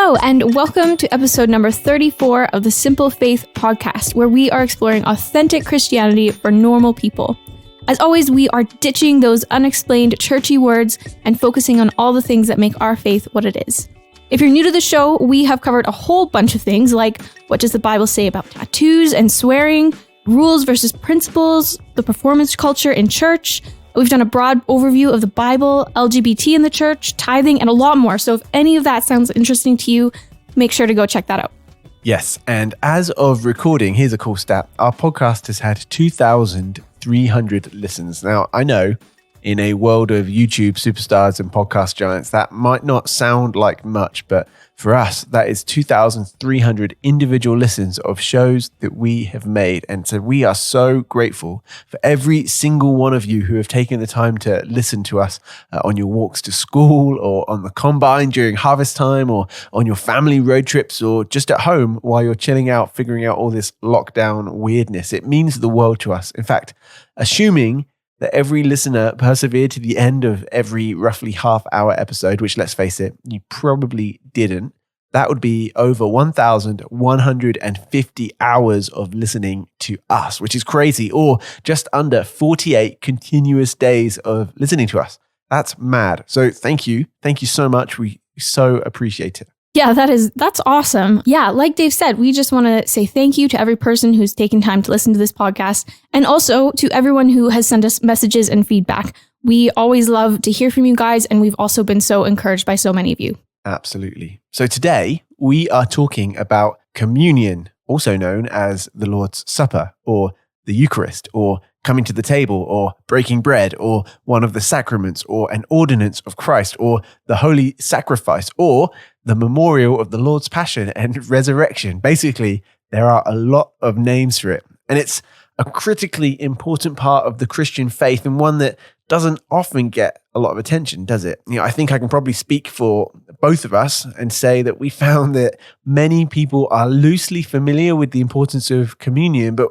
Hello, and welcome to episode number 34 of the Simple Faith podcast, where we are exploring authentic Christianity for normal people. As always, we are ditching those unexplained churchy words and focusing on all the things that make our faith what it is. If you're new to the show, we have covered a whole bunch of things like what does the Bible say about tattoos and swearing, rules versus principles, the performance culture in church. We've done a broad overview of the Bible, LGBT in the church, tithing, and a lot more. So if any of that sounds interesting to you, make sure to go check that out. Yes, and as of recording, here's a cool stat. Our podcast has had 2,300 listens. Now, I know in a world of YouTube superstars and podcast giants, that might not sound like much, but for us, that is 2,300 individual listens of shows that we have made. And so we are so grateful for every single one of you who have taken the time to listen to us on your walks to school or on the combine during harvest time or on your family road trips or just at home while you're chilling out, figuring out all this lockdown weirdness. It means the world to us. In fact, assuming that every listener persevered to the end of every roughly half-hour episode, which, let's face it, you probably didn't, that would be over 1,150 hours of listening to us, which is crazy, or just under 48 continuous days of listening to us. That's mad. So thank you. Thank you so much. We so appreciate it. Yeah, that's awesome. Yeah, like Dave said, we just want to say thank you to every person who's taken time to listen to this podcast, and also to everyone who has sent us messages and feedback. We always love to hear from you guys, and we've also been so encouraged by so many of you. Absolutely. So today we are talking about communion, also known as the Lord's Supper or the Eucharist, or coming to the table, or breaking bread, or one of the sacraments, or an ordinance of Christ, or the holy sacrifice, or the memorial of the Lord's passion and resurrection. Basically, there are a lot of names for it. And it's a critically important part of the Christian faith, and one that doesn't often get a lot of attention, does it? I think I can probably speak for both of us and say that we found that many people are loosely familiar with the importance of communion, but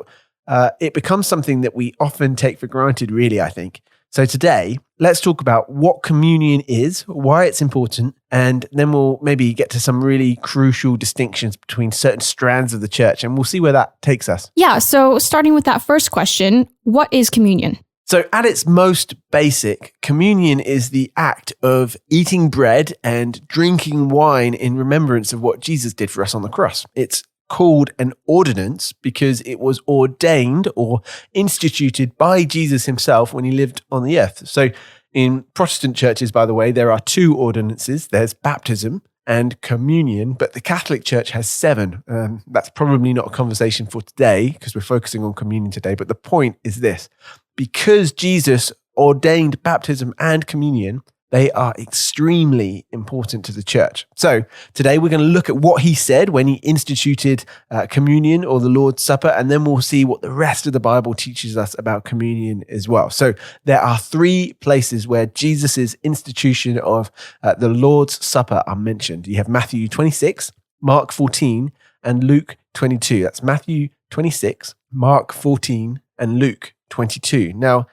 it becomes something that we often take for granted, really, I think. So today, let's talk about what communion is, why it's important, and then we'll maybe get to some really crucial distinctions between certain strands of the church, and we'll see where that takes us. Yeah, so starting with that first question, what is communion? So at its most basic, communion is the act of eating bread and drinking wine in remembrance of what Jesus did for us on the cross. It's called an ordinance because it was ordained or instituted by Jesus himself when he lived on the earth. So in Protestant churches, by the way, there are two ordinances. There's baptism and communion, but the Catholic Church has 7. That's probably not a conversation for today because we're focusing on communion today. But the point is this: because Jesus ordained baptism and communion, they are extremely important to the church. So today we're going to look at what he said when he instituted communion or the Lord's Supper, and then we'll see what the rest of the Bible teaches us about communion as well. So there are 3 places where Jesus' institution of the Lord's Supper are mentioned. You have Matthew 26, Mark 14, and Luke 22. That's Matthew 26, Mark 14, and Luke 22. Now,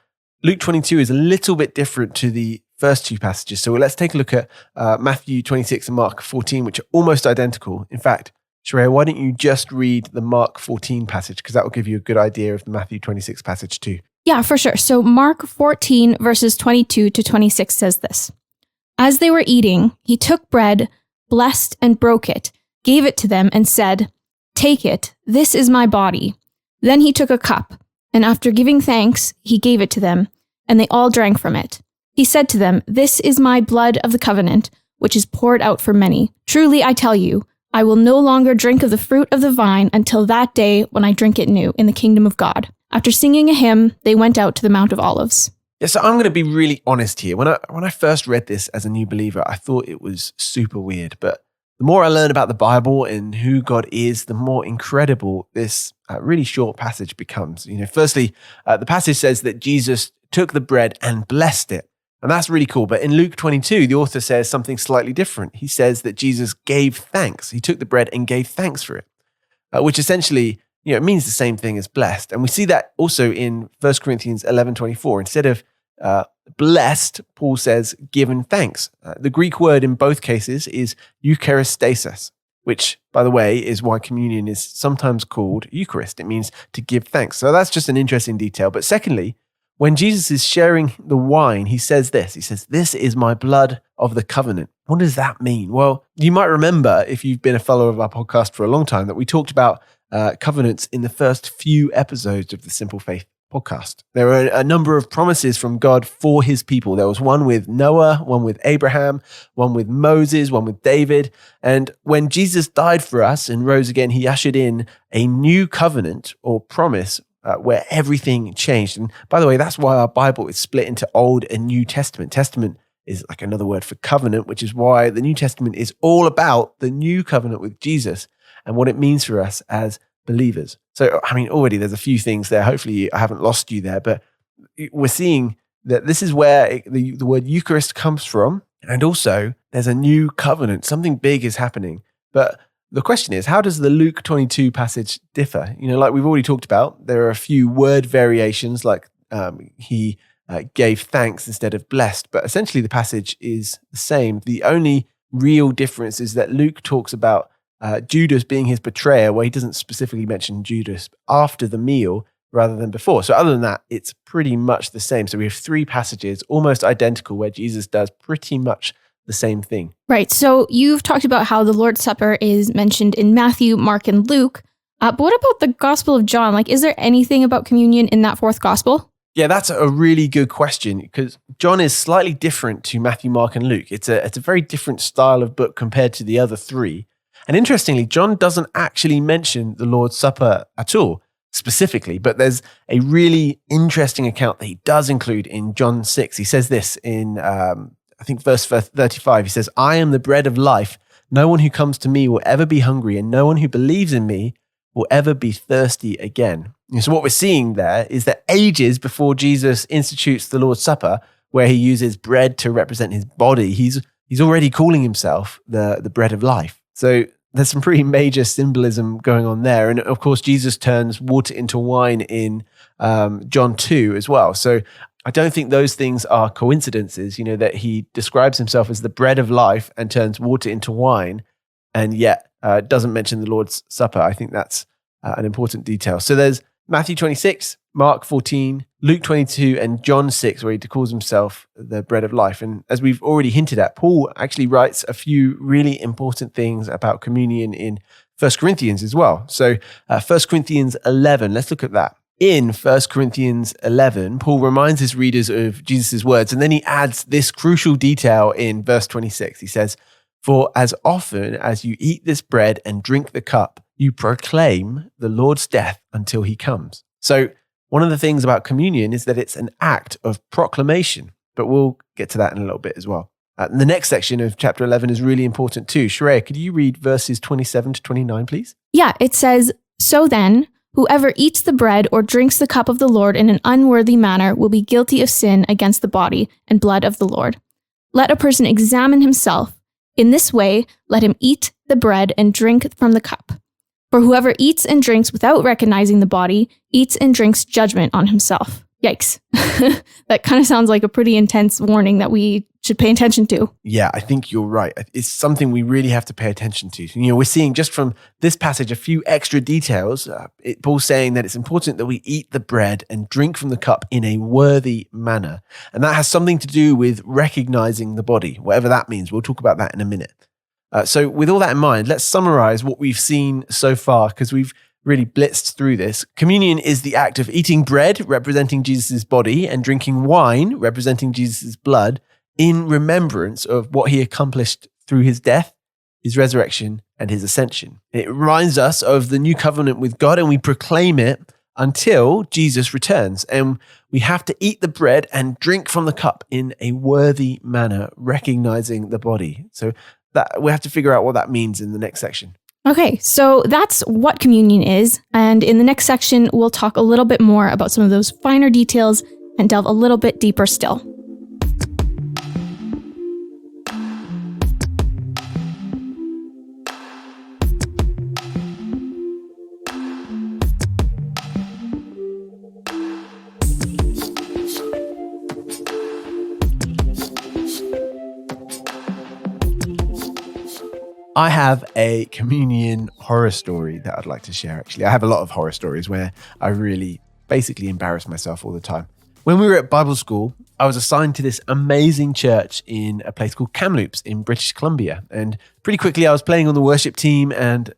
Luke 22 is a little bit different to the first 2 passages. So let's take a look at Matthew 26 and Mark 14, which are almost identical. In fact, Sharaya, why don't you just read the Mark 14 passage, because that will give you a good idea of the Matthew 26 passage too. Yeah, for sure. So Mark 14 verses 22 to 26 says this: As they were eating, he took bread, blessed and broke it, gave it to them and said, "Take it, this is my body." Then he took a cup, and after giving thanks, he gave it to them, and they all drank from it. He said to them, "This is my blood of the covenant, which is poured out for many. Truly, I tell you, I will no longer drink of the fruit of the vine until that day when I drink it new in the kingdom of God." After singing a hymn, they went out to the Mount of Olives. Yeah, so I'm going to be really honest here. When I first read this as a new believer, I thought it was super weird. But the more I learn about the Bible and who God is, the more incredible this really short passage becomes. Firstly, the passage says that Jesus took the bread and blessed it. And that's really cool. But in Luke 22, the author says something slightly different. He says that Jesus gave thanks. He took the bread and gave thanks for it, which essentially, it means the same thing as blessed. And we see that also in 1 Corinthians 11:24. Instead of Blessed, Paul says, given thanks. The Greek word in both cases is Eucharistesis, which, by the way, is why communion is sometimes called Eucharist. It means to give thanks. So that's just an interesting detail. But secondly, when Jesus is sharing the wine, he says this. He says, "This is my blood of the covenant." What does that mean? Well, you might remember, if you've been a follower of our podcast for a long time, that we talked about covenants in the first few episodes of the Simple Faith podcast. There are a number of promises from God for his people. There was one with Noah, one with Abraham, one with Moses, one with David. And when Jesus died for us and rose again, he ushered in a new covenant or promise where everything changed. And by the way, that's why our Bible is split into Old and New Testament. Testament is like another word for covenant, which is why the New Testament is all about the new covenant with Jesus and what it means for us as believers. So, I mean, already there's a few things there. Hopefully I haven't lost you there, but we're seeing that this is where the word Eucharist comes from. And also there's a new covenant. Something big is happening. But the question is, how does the Luke 22 passage differ? Like we've already talked about, there are a few word variations, like he gave thanks instead of blessed, but essentially the passage is the same. The only real difference is that Luke talks about Judas being his betrayer, where he doesn't specifically mention Judas after the meal rather than before. So other than that, it's pretty much the same. So we have three passages almost identical where Jesus does pretty much the same thing. Right. So you've talked about how the Lord's Supper is mentioned in Matthew, Mark, and Luke. But what about the Gospel of John? Like, is there anything about communion in that fourth gospel? Yeah, that's a really good question, because John is slightly different to Matthew, Mark, and Luke. It's a very different style of book compared to the other three. And interestingly, John doesn't actually mention the Lord's Supper at all, specifically, but there's a really interesting account that he does include in John 6. He says this in, I think, verse 35. He says, "I am the bread of life. No one who comes to me will ever be hungry, and no one who believes in me will ever be thirsty again." And so what we're seeing there is that ages before Jesus institutes the Lord's Supper, where he uses bread to represent his body, he's already calling himself the bread of life. So there's some pretty major symbolism going on there. And of course, Jesus turns water into wine in John 2 as well. So I don't think those things are coincidences, that he describes himself as the bread of life and turns water into wine, and yet doesn't mention the Lord's Supper. I think that's an important detail. So there's Matthew 26, Mark 14, Luke 22, and John 6, where he calls himself the bread of life. And as we've already hinted at, Paul actually writes a few really important things about communion in 1 Corinthians as well. So 1 Corinthians 11, let's look at that. In 1 Corinthians 11, Paul reminds his readers of Jesus' words, and then he adds this crucial detail in verse 26. He says, "For as often as you eat this bread and drink the cup, you proclaim the Lord's death until he comes." So one of the things about communion is that it's an act of proclamation, but we'll get to that in a little bit as well. The next section of chapter 11 is really important too. Sharaya, could you read verses 27 to 29, please? Yeah, it says, "So then, whoever eats the bread or drinks the cup of the Lord in an unworthy manner will be guilty of sin against the body and blood of the Lord. Let a person examine himself. In this way, let him eat the bread and drink from the cup. For whoever eats and drinks without recognizing the body eats and drinks judgment on himself." Yikes. That kind of sounds like a pretty intense warning that we should pay attention to. Yeah, I think you're right. It's something we really have to pay attention to. We're seeing just from this passage a few extra details. Paul's saying that it's important that we eat the bread and drink from the cup in a worthy manner. And that has something to do with recognizing the body, whatever that means. We'll talk about that in a minute. So with all that in mind, let's summarize what we've seen so far, because we've really blitzed through this. Communion is the act of eating bread, representing Jesus' body, and drinking wine, representing Jesus' blood, in remembrance of what he accomplished through his death, his resurrection, and his ascension. It reminds us of the new covenant with God, and we proclaim it until Jesus returns. And we have to eat the bread and drink from the cup in a worthy manner, recognizing the body. So that we have to figure out what that means in the next section. Okay, so that's what communion is. And in the next section, we'll talk a little bit more about some of those finer details and delve a little bit deeper still. I have a communion horror story that I'd like to share, actually. I have a lot of horror stories where I really basically embarrass myself all the time. When we were at Bible school, I was assigned to this amazing church in a place called Kamloops in British Columbia. And pretty quickly, I was playing on the worship team. And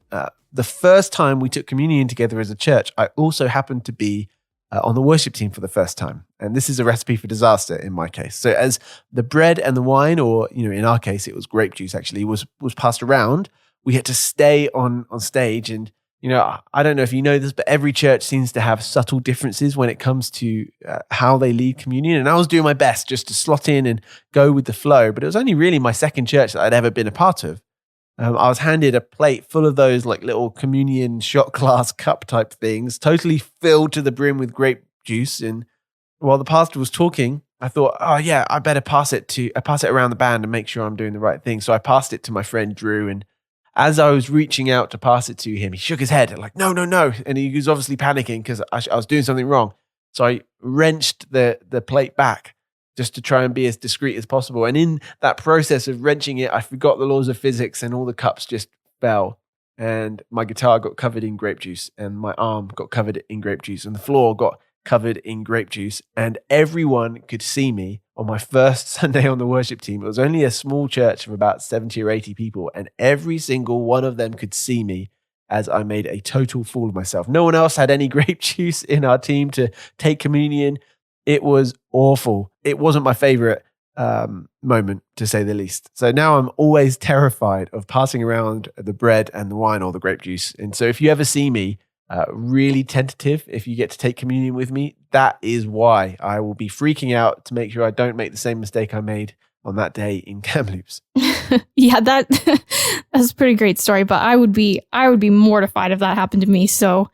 the first time we took communion together as a church, I also happened to be on the worship team for the first time. And this is a recipe for disaster in my case. So as the bread and the wine, or in our case, it was grape juice actually, was passed around, we had to stay on stage. And I don't know if you know this, but every church seems to have subtle differences when it comes to how they lead communion. And I was doing my best just to slot in and go with the flow. But it was only really my second church that I'd ever been a part of. I was handed a plate full of those like little communion shot glass cup type things, totally filled to the brim with grape juice. And while the pastor was talking, I thought, oh yeah, I better pass it around the band and make sure I'm doing the right thing. So I passed it to my friend Drew, and as I was reaching out to pass it to him, he shook his head like, no. And he was obviously panicking because I was doing something wrong. So I wrenched the plate back just to try and be as discreet as possible. And in that process of wrenching it, I forgot the laws of physics and all the cups just fell. And my guitar got covered in grape juice, and my arm got covered in grape juice, and the floor got covered in grape juice. And everyone could see me on my first Sunday on the worship team. It was only a small church of about 70 or 80 people, and every single one of them could see me as I made a total fool of myself. No one else had any grape juice in our team to take communion. It was awful. It wasn't my favorite moment, to say the least. So now I'm always terrified of passing around the bread and the wine or the grape juice. And so if you ever see me really tentative, if you get to take communion with me, that is why. I will be freaking out to make sure I don't make the same mistake I made on that day in Kamloops. Yeah, that's a pretty great story, but I would be mortified if that happened to me. So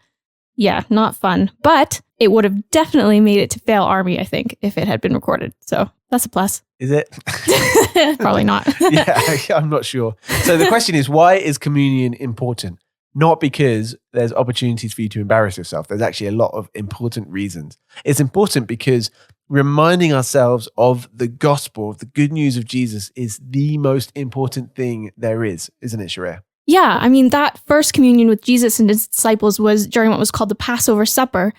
yeah, not fun. But it would have definitely made it to Fail Army, I think, if it had been recorded. So that's a plus. Is it? Probably not. Yeah, I'm not sure. So the question is, why is communion important? Not because there's opportunities for you to embarrass yourself. There's actually a lot of important reasons. It's important because reminding ourselves of the gospel, of the good news of Jesus, is the most important thing there is, isn't it, Sharaya? Yeah, I mean, that first communion with Jesus and his disciples was during what was called the Passover Supper,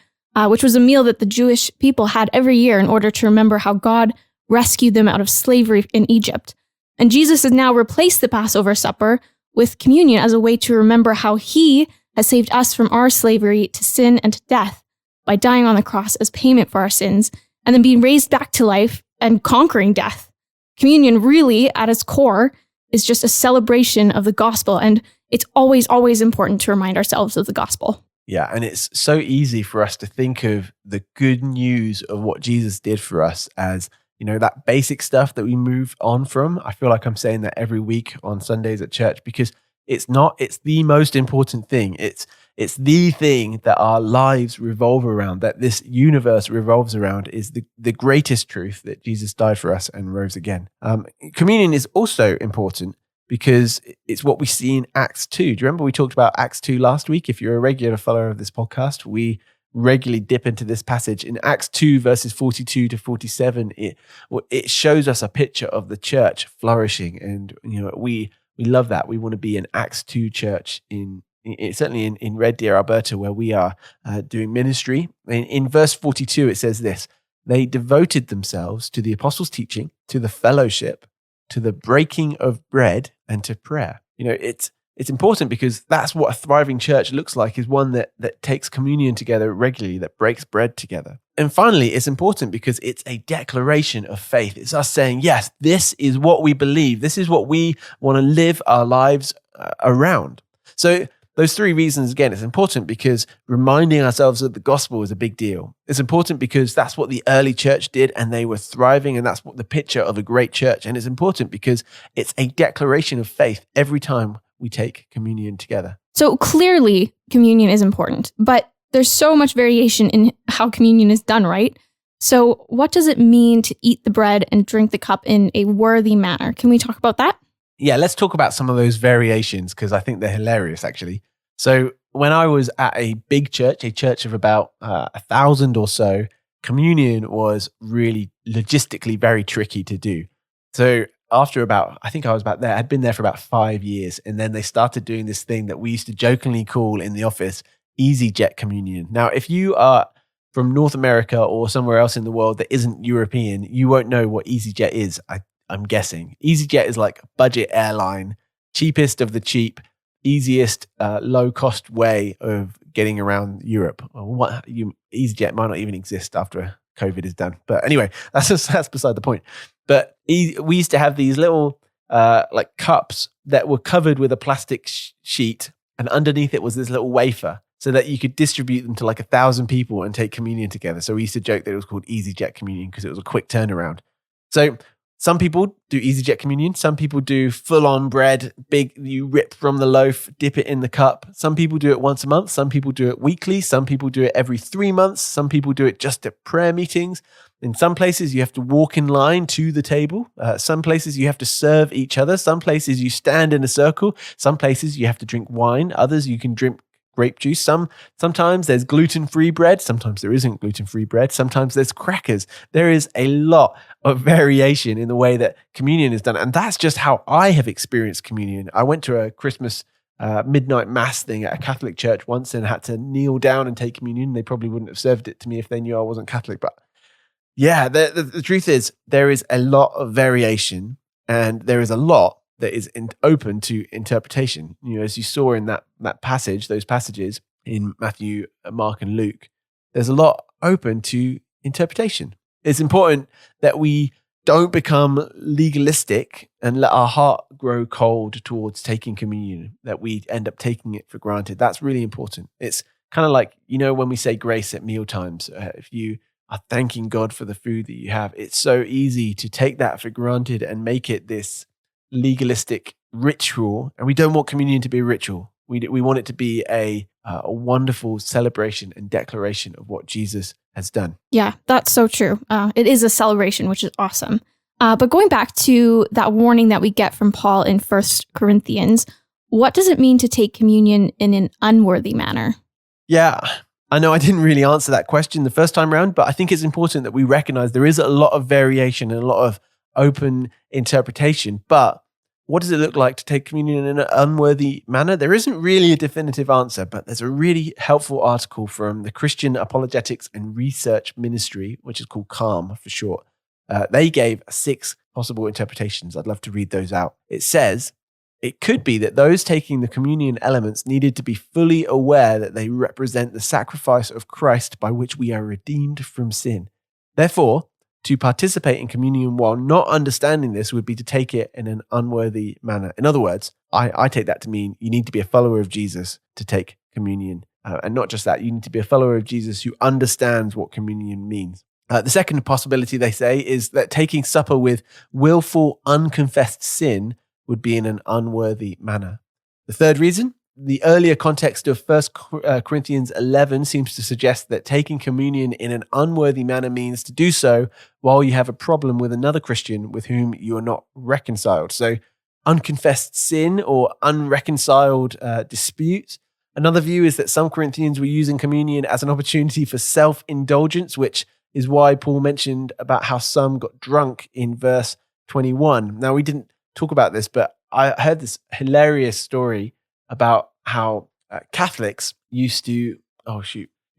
which was a meal that the Jewish people had every year in order to remember how God rescued them out of slavery in Egypt. And Jesus has now replaced the Passover Supper with communion as a way to remember how he has saved us from our slavery to sin and to death by dying on the cross as payment for our sins, and then being raised back to life and conquering death. Communion really, at its core, is just a celebration of the gospel, and it's always, always important to remind ourselves of the gospel. Yeah, and it's so easy for us to think of the good news of what Jesus did for us as, that basic stuff that we move on from. I feel like I'm saying that every week on Sundays at church, because it's not. It's the most important thing. It's the thing that our lives revolve around, that this universe revolves around, is the greatest truth that Jesus died for us and rose again. Communion is also important because it's what we see in Acts 2. Do you remember we talked about Acts 2 last week? If you're a regular follower of this podcast, we regularly dip into this passage. In Acts 2, verses 42 to 47, it shows us a picture of the church flourishing. And, we love that. We want to be an Acts 2 church certainly in Red Deer, Alberta, where we are doing ministry. In verse 42, it says this: they devoted themselves to the apostles' teaching, to the fellowship, to the breaking of bread, and to prayer. It's important because that's what a thriving church looks like, is one that takes communion together regularly, that breaks bread together. And finally, it's important because it's a declaration of faith. It's us saying, yes, this is what we believe. This is what we want to live our lives around. So those three reasons, again, it's important because reminding ourselves of the gospel is a big deal. It's important because that's what the early church did and they were thriving, and that's what the picture of a great church. And it's important because it's a declaration of faith every time we take communion together. So clearly, communion is important, but there's so much variation in how communion is done, right? So what does it mean to eat the bread and drink the cup in a worthy manner? Can we talk about that? Yeah, let's talk about some of those variations because I think they're hilarious, actually. So when I was at a big church, a church of about 1,000 or so, communion was really logistically very tricky to do. So I'd been there for about 5 years. And then they started doing this thing that we used to jokingly call in the office EasyJet communion. Now, if you are from North America or somewhere else in the world that isn't European, you won't know what EasyJet is, I'm guessing. EasyJet is like a budget airline, cheapest of the cheap, easiest, low-cost way of getting around Europe. EasyJet might not even exist after COVID is done. But anyway, that's beside the point. But we used to have these little like cups that were covered with a plastic sheet, and underneath it was this little wafer, so that you could distribute them to like 1,000 people and take communion together. So we used to joke that it was called EasyJet communion because it was a quick turnaround. So some people do EasyJet communion. Some people do full-on bread, big, you rip from the loaf, dip it in the cup. Some people do it once a month. Some people do it weekly. Some people do it every 3 months. Some people do it just at prayer meetings. In some places, you have to walk in line to the table. Some places, you have to serve each other. Some places, you stand in a circle. Some places, you have to drink wine. Others, you can drink grape juice. Sometimes there's gluten-free bread. Sometimes there isn't gluten-free bread. Sometimes there's crackers. There is a lot of variation in the way that communion is done. And that's just how I have experienced communion. I went to a Christmas midnight mass thing at a Catholic church once and had to kneel down and take communion. They probably wouldn't have served it to me if they knew I wasn't Catholic. But yeah, the truth is there is a lot of variation, and there is a lot that is open to interpretation. You know, as you saw in that passage, those passages in Matthew, Mark, and Luke, there's a lot open to interpretation. It's important that we don't become legalistic and let our heart grow cold towards taking communion, that we end up taking it for granted. That's really important. It's kind of like, you know, when we say grace at meal times, if you are thanking God for the food that you have, it's so easy to take that for granted and make it this legalistic ritual. And we don't want communion to be a ritual. We want it to be a wonderful celebration and declaration of what Jesus has done. Yeah, that's so true. It is a celebration, which is awesome. But going back to that warning that we get from Paul in 1 Corinthians, what does it mean to take communion in an unworthy manner? Yeah, I know I didn't really answer that question the first time around, but I think it's important that we recognize there is a lot of variation and a lot of open interpretation. But what does it look like to take communion in an unworthy manner? There isn't really a definitive answer, but there's a really helpful article from the Christian Apologetics and Research Ministry, which is called CALM for short. They gave 6 possible interpretations. I'd love to read those out. It says, it could be that those taking the communion elements needed to be fully aware that they represent the sacrifice of Christ by which we are redeemed from sin. Therefore, to participate in communion while not understanding this would be to take it in an unworthy manner. In other words, I take that to mean you need to be a follower of Jesus to take communion. And not just that, you need to be a follower of Jesus who understands what communion means. The second possibility, they say, is that taking supper with willful, unconfessed sin would be in an unworthy manner. The third reason, the earlier context of 1 Corinthians 11 seems to suggest that taking communion in an unworthy manner means to do so while you have a problem with another Christian with whom you are not reconciled. So unconfessed sin or unreconciled disputes. Another view is that some Corinthians were using communion as an opportunity for self-indulgence, which is why Paul mentioned about how some got drunk in verse 21. Now, we didn't talk about this, but I heard this hilarious story about how Catholics used to,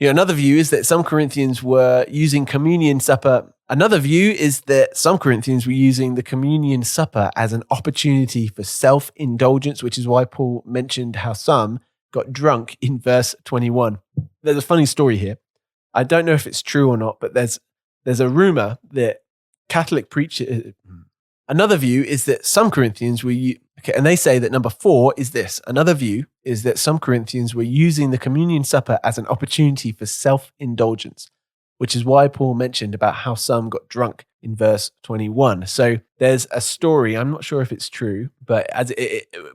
another view is that some Corinthians were using communion supper. Another view is that some Corinthians were using the communion supper as an opportunity for self-indulgence, which is why Paul mentioned how some got drunk in verse 21. There's a funny story here. I don't know if it's true or not, but there's a rumor that Catholic preachers. Another view is that some Corinthians were, and they say that number 4 is this. Another view is that some Corinthians were using the communion supper as an opportunity for self-indulgence, which is why Paul mentioned about how some got drunk in verse 21. So there's a story, I'm not sure if it's true, but as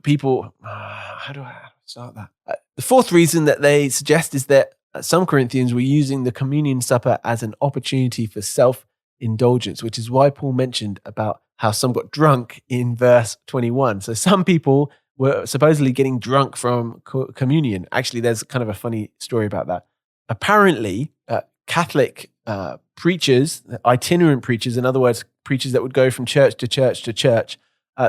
people, how do I start that? The fourth reason that they suggest is that some Corinthians were using the communion supper as an opportunity for self-indulgence, which is why Paul mentioned about how some got drunk in verse 21. So some people were supposedly getting drunk from communion. Actually, there's kind of a funny story about that. Apparently, Catholic preachers, itinerant preachers, in other words, preachers that would go from church to church to church,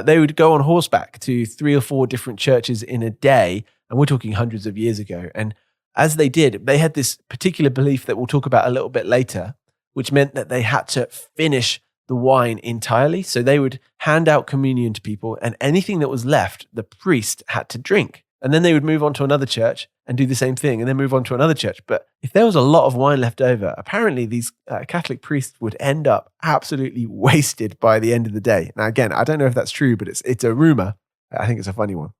they would go on horseback to 3 or 4 different churches in a day. And we're talking hundreds of years ago. And as they did, they had this particular belief that we'll talk about a little bit later, which meant that they had to finish the wine entirely. So they would hand out communion to people, and anything that was left, the priest had to drink. And then they would move on to another church and do the same thing, and then move on to another church. But if there was a lot of wine left over, apparently these Catholic priests would end up absolutely wasted by the end of the day. Now, again, I don't know if that's true, but it's a rumor. I think it's a funny one.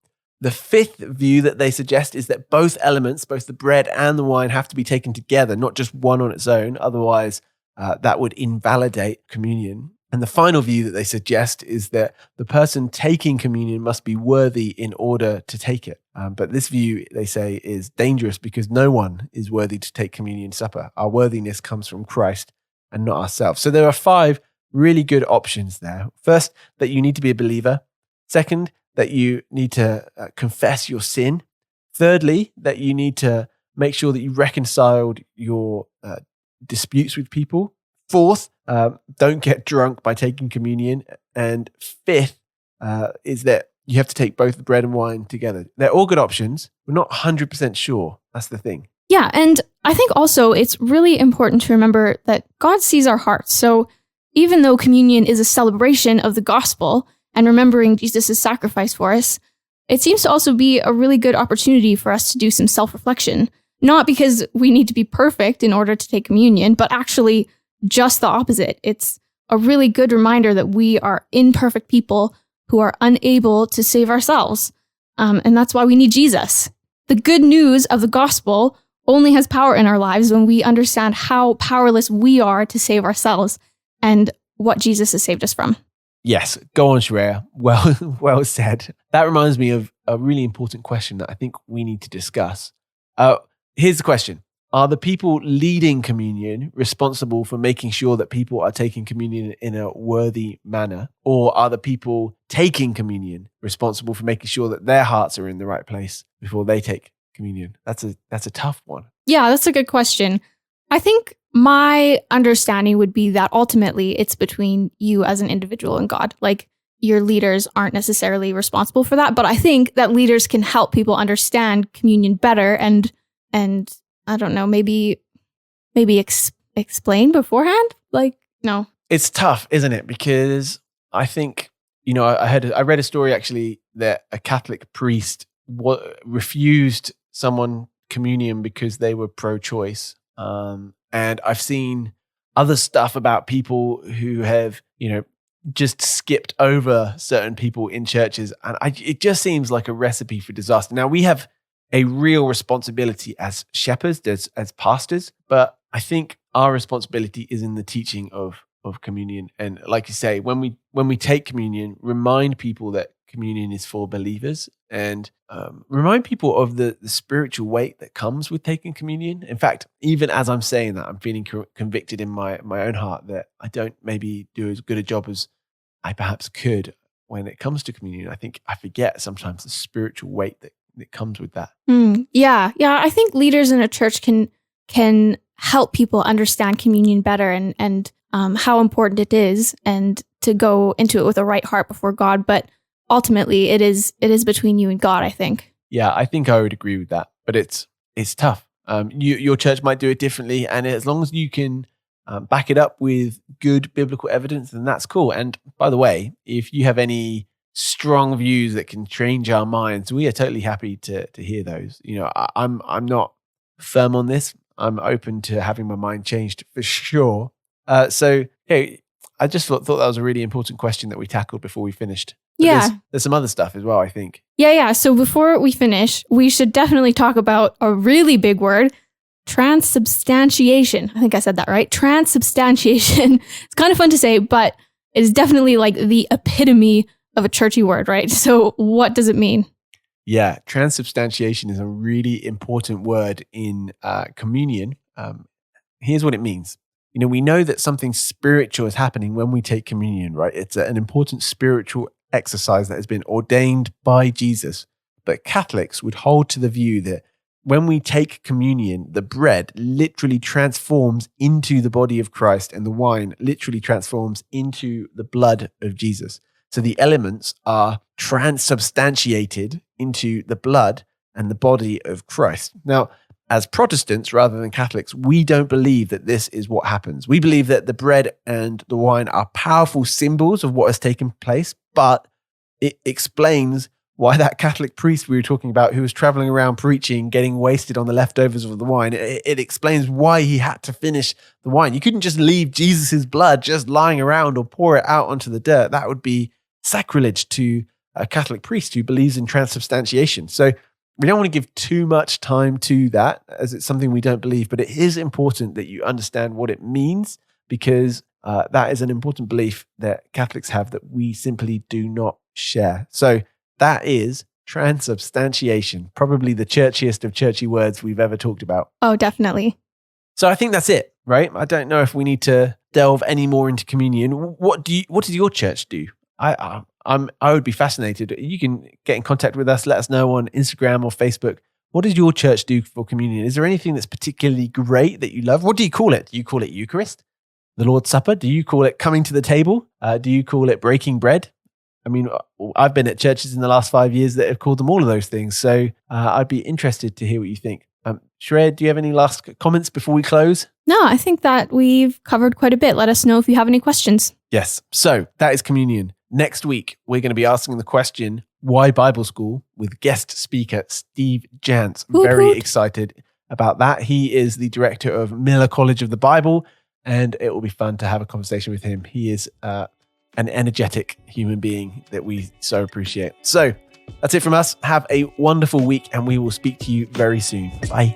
The fifth view that they suggest is that both elements, both the bread and the wine, have to be taken together, not just one on its own. Otherwise, that would invalidate communion. And the final view that they suggest is that the person taking communion must be worthy in order to take it. But this view, they say, is dangerous because no one is worthy to take communion supper. Our worthiness comes from Christ and not ourselves. So there are 5 really good options there. First, that you need to be a believer. Second, that you need to confess your sin. Thirdly, that you need to make sure that you reconciled your disputes with people. Fourth, don't get drunk by taking communion. And fifth is that you have to take both the bread and wine together. They're all good options. We're not 100% sure. That's the thing. Yeah, and I think also it's really important to remember that God sees our hearts. So even though communion is a celebration of the gospel and remembering Jesus' sacrifice for us, it seems to also be a really good opportunity for us to do some self-reflection. Not because we need to be perfect in order to take communion, but actually just the opposite. It's a really good reminder that we are imperfect people who are unable to save ourselves. And that's why we need Jesus. The good news of the gospel only has power in our lives when we understand how powerless we are to save ourselves and what Jesus has saved us from. Yes, go on, Sharaya. Well said. That reminds me of a really important question that I think we need to discuss. Here's the question. Are the people leading communion responsible for making sure that people are taking communion in a worthy manner? Or are the people taking communion responsible for making sure that their hearts are in the right place before they take communion? That's a tough one. Yeah, that's a good question. I think my understanding would be that ultimately it's between you as an individual and God. Like, your leaders aren't necessarily responsible for that, but I think that leaders can help people understand communion better and I don't know, maybe explain beforehand? Like, no. It's tough, isn't it? Because I think, I read a story actually that a Catholic priest refused someone communion because they were pro-choice. And I've seen other stuff about people who have, just skipped over certain people in churches. And it just seems like a recipe for disaster. Now, we have a real responsibility as shepherds, as pastors, but I think our responsibility is in the teaching of communion. And like you say, when we take communion, remind people that communion is for believers, and remind people of the spiritual weight that comes with taking communion. In fact, even as I'm saying that, I'm feeling convicted in my own heart that I don't maybe do as good a job as I perhaps could when it comes to communion. I think I forget sometimes the spiritual weight that comes with that. Yeah. I think leaders in a church can help people understand communion better and how important it is, and to go into it with a right heart before God. But ultimately, it is between you and God, I think. Yeah, I think I would agree with that. But it's tough. Your church might do it differently, and as long as you can back it up with good biblical evidence, then that's cool. And by the way, if you have any strong views that can change our minds, we are totally happy to hear those. I'm not firm on this. I'm open to having my mind changed for sure. So hey, I just thought that was a really important question that we tackled before we finished. But yeah, there's some other stuff as well, I think. Yeah. So before we finish, we should definitely talk about a really big word: transubstantiation. I think I said that right. Transubstantiation. It's kind of fun to say, but it's definitely like the epitome of a churchy word, right? So what does it mean? Yeah, transubstantiation is a really important word in communion. Here's what it means. We know that something spiritual is happening when we take communion, right? It's an important spiritual exercise that has been ordained by Jesus. But Catholics would hold to the view that when we take communion, the bread literally transforms into the body of Christ and the wine literally transforms into the blood of Jesus. So the elements are transubstantiated into the blood and the body of Christ. Now, as Protestants, rather than Catholics, we don't believe that this is what happens. We believe that the bread and the wine are powerful symbols of what has taken place, but it explains why that Catholic priest we were talking about who was traveling around preaching, getting wasted on the leftovers of the wine, it explains why he had to finish the wine. You couldn't just leave Jesus's blood just lying around or pour it out onto the dirt. That would be sacrilege to a Catholic priest who believes in transubstantiation. So we don't want to give too much time to that as it's something we don't believe, but it is important that you understand what it means because that is an important belief that Catholics have that we simply do not share. So that is transubstantiation, probably the churchiest of churchy words we've ever talked about. Oh, definitely. So I think that's it, right? I don't know if we need to delve any more into communion. What does your church do? I would be fascinated. You can get in contact with us. Let us know on Instagram or Facebook. What does your church do for communion? Is there anything that's particularly great that you love? What do you call it? Do you call it Eucharist? The Lord's Supper? Do you call it coming to the table? Do you call it breaking bread? I mean, I've been at churches in the last 5 years that have called them all of those things. So I'd be interested to hear what you think. Sharaya, do you have any last comments before we close? No, I think that we've covered quite a bit. Let us know if you have any questions. Yes. So that is communion. Next week, we're going to be asking the question, why Bible school, with guest speaker Steve Jantz. Very excited about that. He is the director of Miller College of the Bible, and it will be fun to have a conversation with him. He is an energetic human being that we so appreciate. So that's it from us. Have a wonderful week, and we will speak to you very soon. Bye.